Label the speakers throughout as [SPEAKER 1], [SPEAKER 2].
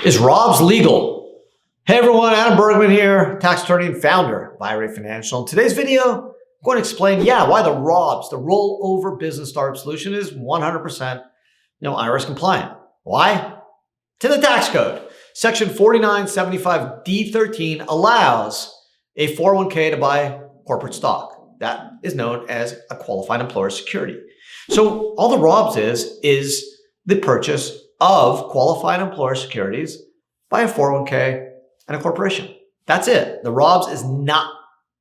[SPEAKER 1] Is ROBS legal? Hey everyone, Adam Bergman here, tax attorney and founder of IRA Financial. In today's video, I'm going to explain, why the ROBS, the Rollover Business Startup Solution, is 100% IRS compliant. Why? It's in the tax code. Section 4975D13 allows a 401k to buy corporate stock. That is known as a qualified employer security. So all the ROBS is the purchase of qualified employer securities by a 401k and a corporation. That's it. The ROBS is not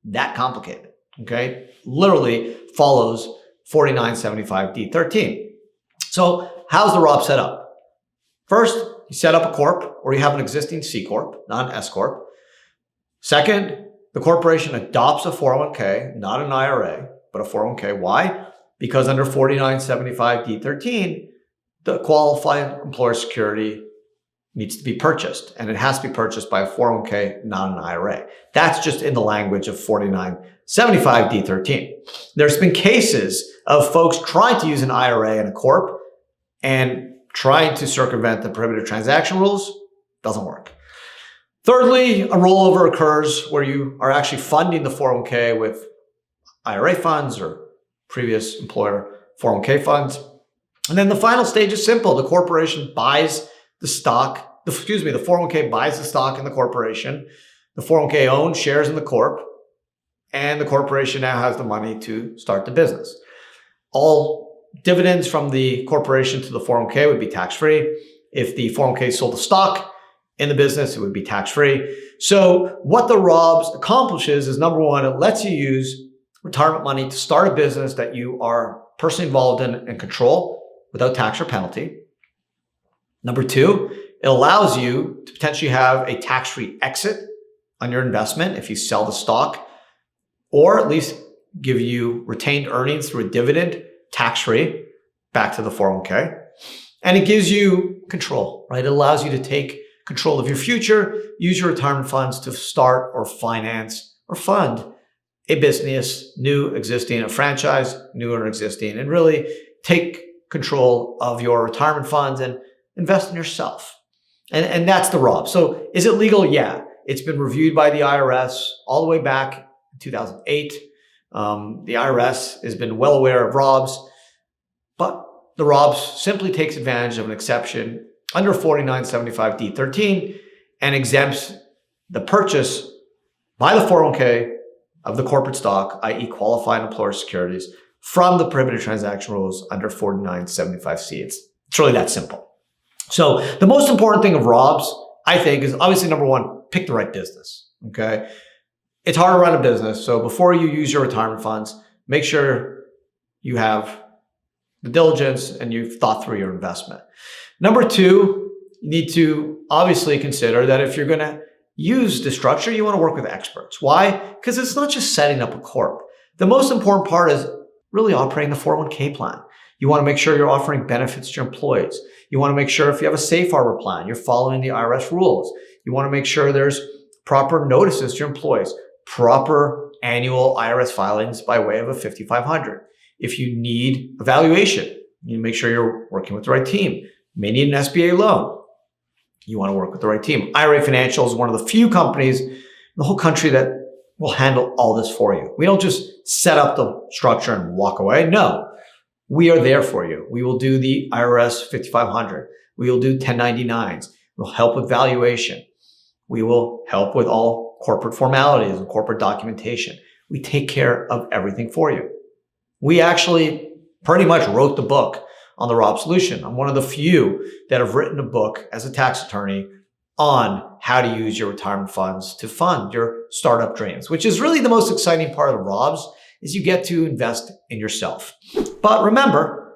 [SPEAKER 1] that complicated, okay? Literally follows 4975D13. So how's the ROBS set up? First, you set up a corp or you have an existing C corp, not an S corp. Second, the corporation adopts a 401k, not an IRA, but a 401k. Why? Because under 4975D13, the qualified employer security needs to be purchased, and it has to be purchased by a 401k, not an IRA. That's just in the language of 4975D13. There's been cases of folks trying to use an IRA and a corp and trying to circumvent the prohibited transaction rules. Doesn't work. Thirdly, a rollover occurs where you are actually funding the 401k with IRA funds or previous employer 401k funds. And then the final stage is simple. The corporation buys the stock, the 401k buys the stock in the corporation. The 401k owns shares in the corp, and the corporation now has the money to start the business. All dividends from the corporation to the 401k would be tax-free. If the 401k sold the stock in the business, it would be tax-free. So what the ROBS accomplishes is, number one, it lets you use retirement money to start a business that you are personally involved in and control without tax or penalty. Number two, it allows you to potentially have a tax-free exit on your investment if you sell the stock, or at least give you retained earnings through a dividend, tax-free, back to the 401k. And it gives you control, right? It allows you to take control of your future, use your retirement funds to start or finance or fund a business, new, existing, a franchise, new or existing, and really take control of your retirement funds and invest in yourself. And that's the ROBS. So is it legal? Yeah. It's been reviewed by the IRS all the way back in 2008. The IRS has been well aware of ROBS, but the ROBS simply takes advantage of an exception under 4975D13 and exempts the purchase by the 401k of the corporate stock, i.e. qualified employer securities, from the prohibited transaction rules under 4975C. It's really that simple. So the most important thing of ROBS, I think, is obviously number one, pick the right business, okay? It's hard to run a business, so before you use your retirement funds, make sure you have the diligence and you've thought through your investment. Number two, you need to obviously consider that if you're going to use the structure, you want to work with experts. Why? Because it's not just setting up a corp. The most important part is really operating the 401k plan. You want to make sure you're offering benefits to your employees. You want to make sure if you have a safe harbor plan, you're following the IRS rules. You want to make sure there's proper notices to your employees, proper annual IRS filings by way of a 5500. If you need evaluation, you make sure you're working with the right team. You may need an SBA loan. You want to work with the right team. IRA Financial is one of the few companies in the whole country that will handle all this for you. We don't just set up the structure and walk away. No, we are there for you. We will do the IRS 5500. We will do 1099s. We'll help with valuation. We will help with all corporate formalities and corporate documentation. We take care of everything for you. We actually pretty much wrote the book on the ROBS solution. I'm one of the few that have written a book as a tax attorney on how to use your retirement funds to fund your startup dreams, which is really the most exciting part of the ROBS, is you get to invest in yourself. But remember,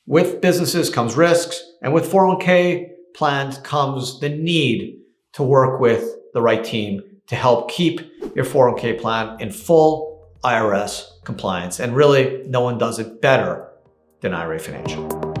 [SPEAKER 1] with businesses comes risks, and with 401k plans comes the need to work with the right team to help keep your 401k plan in full IRS compliance. And really, no one does it better than IRA Financial.